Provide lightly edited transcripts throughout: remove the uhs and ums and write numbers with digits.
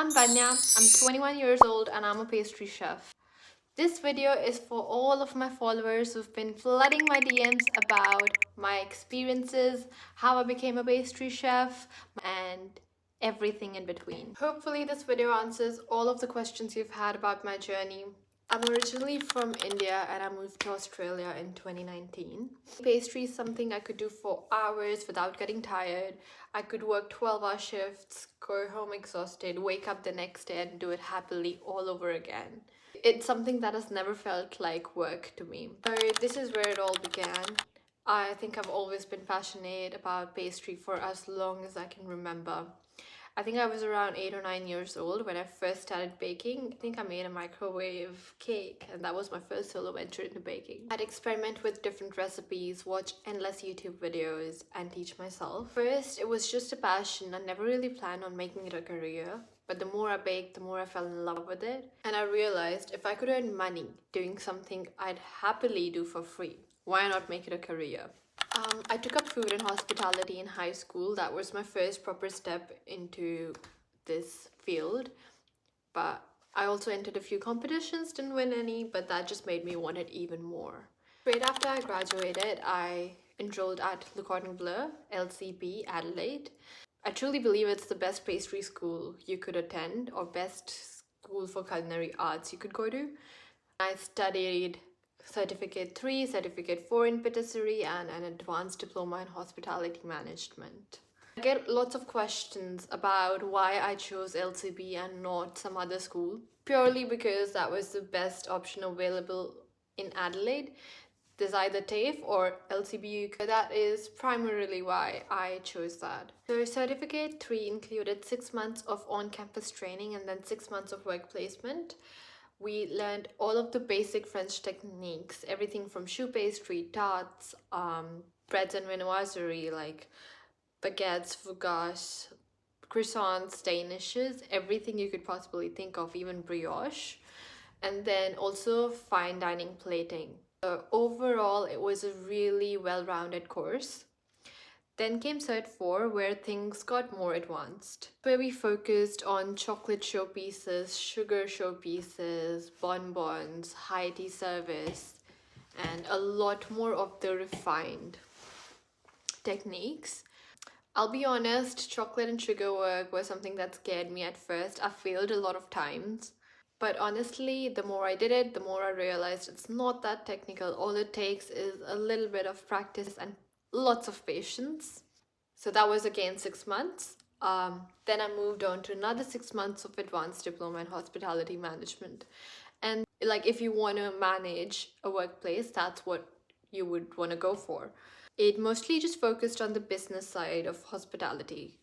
I'm Vanya, I'm 21 years old and I'm a pastry chef. This video is for all of my followers who've been flooding my DMs about my experiences, how I became a pastry chef, and everything in between. Hopefully this video answers all of the questions you've had about my journey. I'm originally from India and I moved to Australia in 2019. Pastry is something I could do for hours without getting tired. I could work 12-hour shifts, go home exhausted, wake up the next day and do it happily all over again. It's something that has never felt like work to me. So this is where it all began. I think I've always been passionate about pastry for as long as I can remember. I think I was around 8 or 9 years old when I first started baking. I think I made a microwave cake and that was my first solo venture into baking. I'd experiment with different recipes, watch endless YouTube videos and teach myself. First, it was just a passion. I never really planned on making it a career. But the more I baked, the more I fell in love with it. And I realized if I could earn money doing something I'd happily do for free, why not make it a career? I took up food and hospitality in high school. That was my first proper step into this field. But I also entered a few competitions, didn't win any, but that just made me want it even more. Straight after I graduated, I enrolled at Le Cordon Bleu, LCB, Adelaide. I truly believe it's the best pastry school you could attend or best school for culinary arts you could go to. I studied Certificate 3, Certificate 4 in patisserie and an advanced diploma in hospitality management. I get lots of questions about why I chose LCB and not some other school. Purely because that was the best option available in Adelaide. There's either TAFE or LCB UK. That is primarily why I chose that. So Certificate 3 included 6 months of on-campus training and then 6 months of work placement. We learned all of the basic French techniques, everything from choux pastry, tarts, breads and viennoiserie like baguettes, fougasse, croissants, danishes, everything you could possibly think of, even brioche. And then also fine dining plating. Overall, it was a really well-rounded course. Then came Cert 4, where things got more advanced, where we focused on chocolate showpieces, sugar showpieces, bonbons, high tea service, and a lot more of the refined techniques. I'll be honest, chocolate and sugar work was something that scared me at first. I failed a lot of times. But honestly, the more I did it, the more I realized it's not that technical. All it takes is a little bit of practice and lots of patience. So that was again 6 months. Then I moved on to another 6 months of advanced diploma in hospitality management. And like if you want to manage a workplace, that's what you would want to go for. It mostly just focused on the business side of hospitality.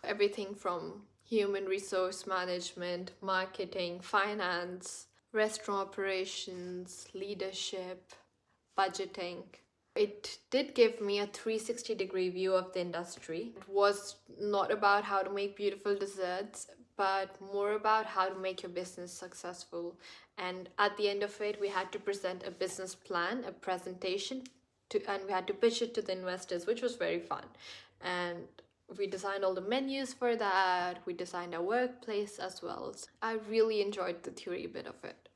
Everything from human resource management, marketing, finance, restaurant operations, leadership, budgeting. It did give me a 360-degree view of the industry. It was not about how to make beautiful desserts, but more about how to make your business successful. And at the end of it, we had to present a business plan, a presentation, and we had to pitch it to the investors, which was very fun. And we designed all the menus for that. We designed our workplace as well. I really enjoyed the theory bit of it.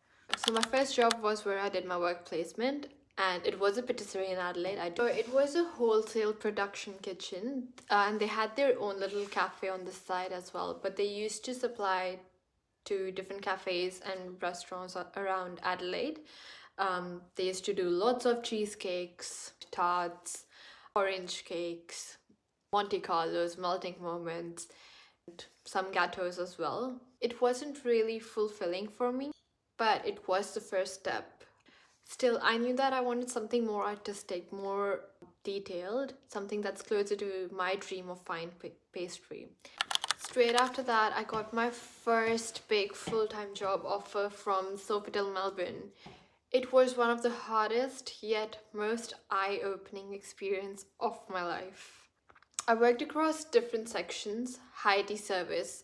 So my first job was where I did my work placement, and it was a patisserie in Adelaide. So it was a wholesale production kitchen, and they had their own little cafe on the side as well, but they used to supply to different cafes and restaurants around Adelaide. They used to do lots of cheesecakes, tarts, orange cakes, Monte Carlos, melting moments, and some gateaus as well. It wasn't really fulfilling for me, but it was the first step. Still, I knew that I wanted something more artistic, more detailed, something that's closer to my dream of fine pastry. Straight after that, I got my first big full-time job offer from Sofitel, Melbourne. It was one of the hardest yet most eye-opening experience of my life. I worked across different sections, high tea service,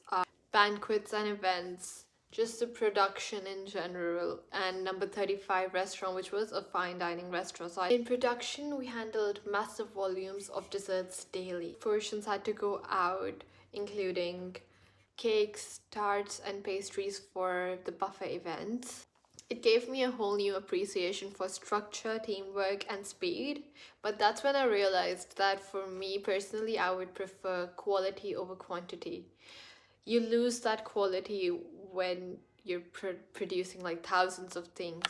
banquets and events, just the production in general, and number 35 restaurant, which was a fine dining restaurant. So in production, we handled massive volumes of desserts daily. Portions had to go out, including cakes, tarts, and pastries for the buffet events. It gave me a whole new appreciation for structure, teamwork, and speed. But that's when I realized that for me personally, I would prefer quality over quantity. You lose that quality when you're producing like thousands of things.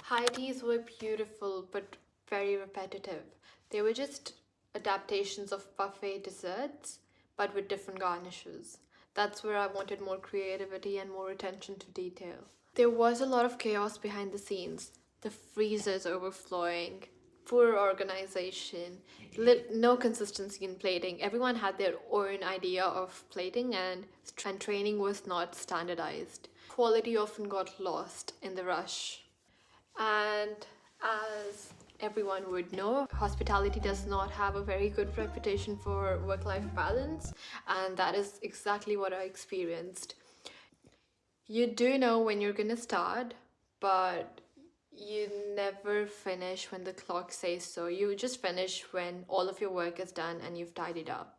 High teas were beautiful but very repetitive. They were just adaptations of buffet desserts but with different garnishes. That's where I wanted more creativity and more attention to detail. There was a lot of chaos behind the scenes, the freezers overflowing, poor organization, no consistency in plating. Everyone had their own idea of plating, and training was not standardized. Quality often got lost in the rush. And as everyone would know, hospitality does not have a very good reputation for work-life balance, and that is exactly what I experienced. You do know when you're gonna start, but you never finish when the clock says so. You just finish when all of your work is done and you've tidied up.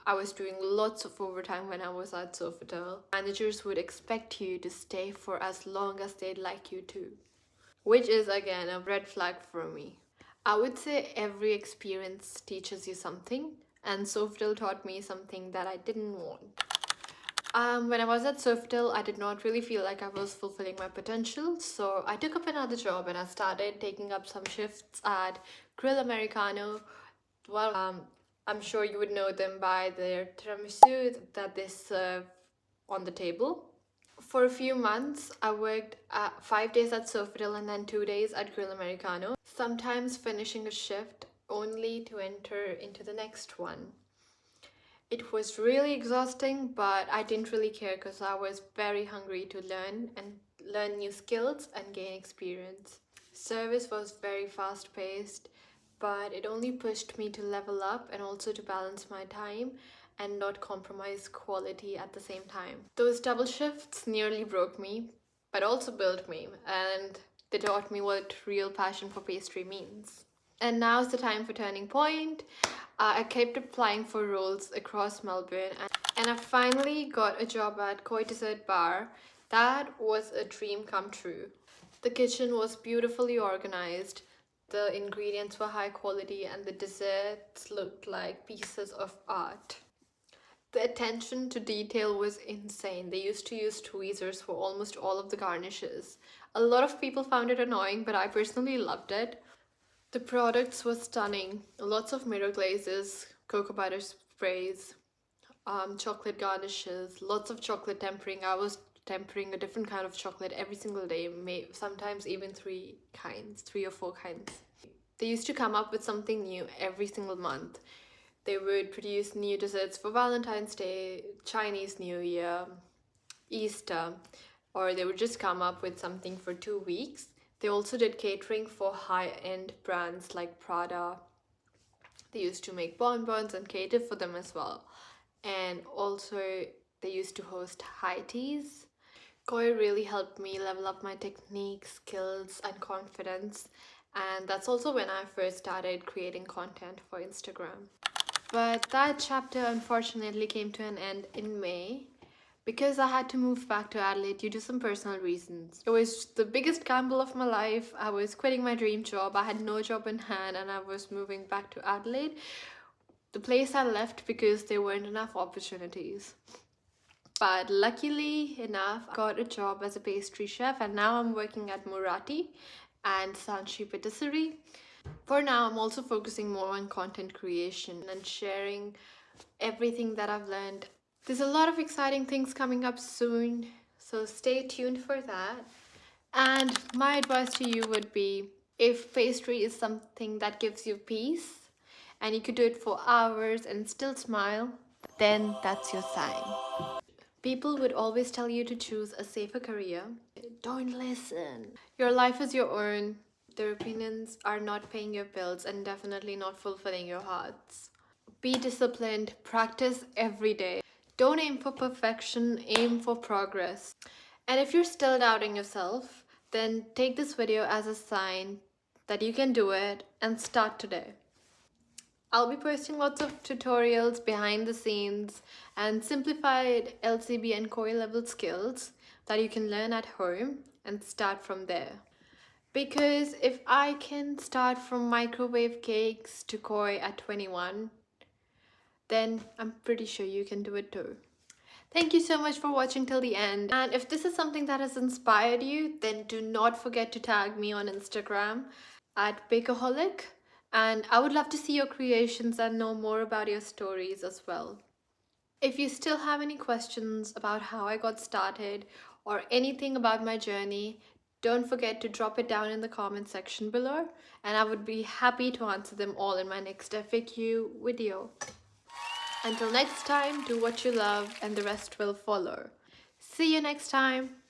I was doing lots of overtime when I was at Sofitel. Managers would expect you to stay for as long as they'd like you to, which is again a red flag for me. I would say every experience teaches you something, and Sofitel taught me something that I didn't want. When I was at Sofitel, I did not really feel like I was fulfilling my potential, so I took up another job and I started taking up some shifts at Grill Americano. Well, I'm sure you would know them by their tiramisu that they serve on the table. For a few months, I worked 5 days at Sofitel and then 2 days at Grill Americano, sometimes finishing a shift only to enter into the next one. It was really exhausting, but I didn't really care because I was very hungry to learn new skills and gain experience. Service was very fast paced, but it only pushed me to level up and also to balance my time and not compromise quality at the same time. Those double shifts nearly broke me, but also built me, and they taught me what real passion for pastry means. And now's the time for turning point. I kept applying for roles across Melbourne, and I finally got a job at Koi Dessert Bar. That was a dream come true. The kitchen was beautifully organized, the ingredients were high quality, and the desserts looked like pieces of art. The attention to detail was insane. They used to use tweezers for almost all of the garnishes. A lot of people found it annoying, but I personally loved it. The products were stunning. Lots of mirror glazes, cocoa butter sprays, chocolate garnishes, lots of chocolate tempering. I was tempering a different kind of chocolate every single day, sometimes even 3 or 4 kinds. They used to come up with something new every single month. They would produce new desserts for Valentine's Day, Chinese New Year, Easter, or they would just come up with something for 2 weeks. They also did catering for high-end brands like Prada. They used to make bonbons and cater for them as well. And also they used to host high teas. Koi really helped me level up my technique, skills, and confidence. And that's also when I first started creating content for Instagram. But that chapter unfortunately came to an end in May because I had to move back to Adelaide due to some personal reasons. It was the biggest gamble of my life. I was quitting my dream job. I had no job in hand and I was moving back to Adelaide, the place I left because there weren't enough opportunities. But luckily enough, I got a job as a pastry chef and now I'm working at Murati and Sanchi Patisserie. For now, I'm also focusing more on content creation and sharing everything that I've learned. There's a lot of exciting things coming up soon, so stay tuned for that. And my advice to you would be, if pastry is something that gives you peace and you could do it for hours and still smile, then that's your sign. People would always tell you to choose a safer career. Don't listen. Your life is your own. Their opinions are not paying your bills and definitely not fulfilling your hearts. Be disciplined, practice every day. Don't aim for perfection, aim for progress. And if you're still doubting yourself, then take this video as a sign that you can do it and start today. I'll be posting lots of tutorials behind the scenes and simplified LCB and koi level skills that you can learn at home and start from there. Because if I can start from microwave cakes to koi at 21, then I'm pretty sure you can do it too. Thank you so much for watching till the end. And if this is something that has inspired you, then do not forget to tag me on Instagram at Bakerholic. And I would love to see your creations and know more about your stories as well. If you still have any questions about how I got started or anything about my journey, don't forget to drop it down in the comment section below, and I would be happy to answer them all in my next FAQ video. Until next time, do what you love and the rest will follow. See you next time.